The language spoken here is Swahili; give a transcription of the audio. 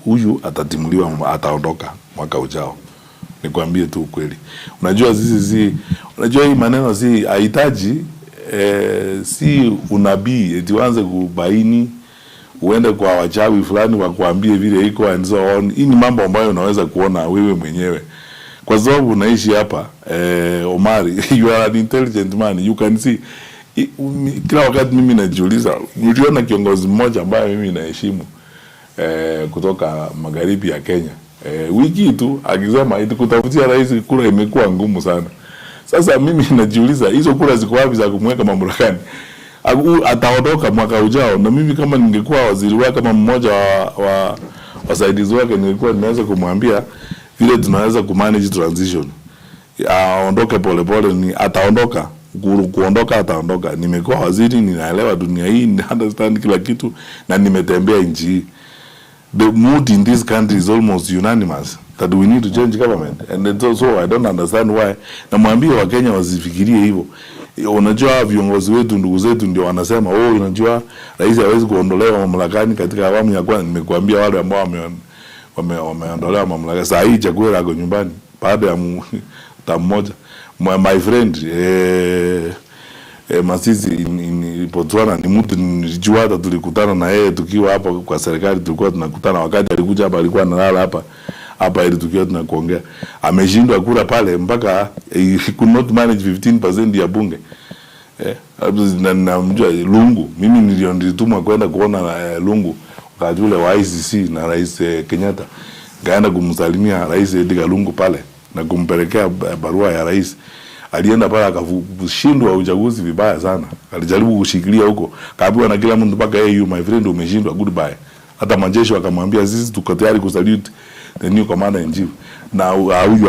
huyu atatimuliwa, ataondoka mwaka ujao. Nikwambie tu ukweli. Unajua unajua hii maneno hahitaji si unabii eti uanze kubaini uende kwa wachawi fulani wakuambie vile iko and so on. Hii ni mambo ambayo unaweza kuona wewe mwenyewe. Kwa sababu unaishi hapa Omari, you are an intelligent man, you can see. Kila wakati mimi najiuliza, niliona kiongozi mmoja ambaye mimi naheshimu kutoka magharibi ya Kenya wiki tu akisema eti kutafutia rais kura imekuwa ngumu sana. Sasa mimi najiuliza hizo kura ziko wapi za kumweka mamlakani? Ataondoka mwaka ujao, na mimi kama ningekuwa waziri wake kama mmoja wa wasaidizi wake nilikuwa ninaweza kumwambia vile tunaweza kumanage transition. Aondoke polepole, ni ataondoka. Kuondoka ataondoka. Nimekuwa waziri, ninaelewa dunia hii, ni understand kila kitu na nimetembea nchi hii. The mood in this country is almost unanimous that we need to change government, and so I don't understand why. Na mwambie wa Kenya wasifikirie hivyo. Unajua viongozi wetu, ndugu zetu ndio wanasema unajua rais hawezi kuondolewa mamlakani katika awamu ya kwanza. Nimekuambia wale ambao wameondolewa mamlaka saa hii chakula lako nyumbani baada ya mmoja. My friend Masisi in Botswana ni mtu nilijua, hata tulikutana na yeye tukiwa hapa kwa serikali, tulikuwa tunakutana wakati alikuja hapa, alikuwa analala hapa ili tukiwa tunakuongea. Ameshindwa kura pale mpaka he could not manage 15% ya bunge. Na mjua Lungu, mimi nilitumwa kwenda kuona Lungu wakati ule wa ICC na Rais Kenyatta. Kaenda kumsalimia Rais Edgar Lungu pale na kumpelekea barua ya rais. Alienda pale akashindwa uchaguzi vibaya sana. Alijaribu kushikilia huko, kaambiwa na kila mtu mpaka you my friend umeshindwa, goodbye. Hata majeshi wakamwambia sisi tuko tayari kusalute the new commander in chief. Na huyu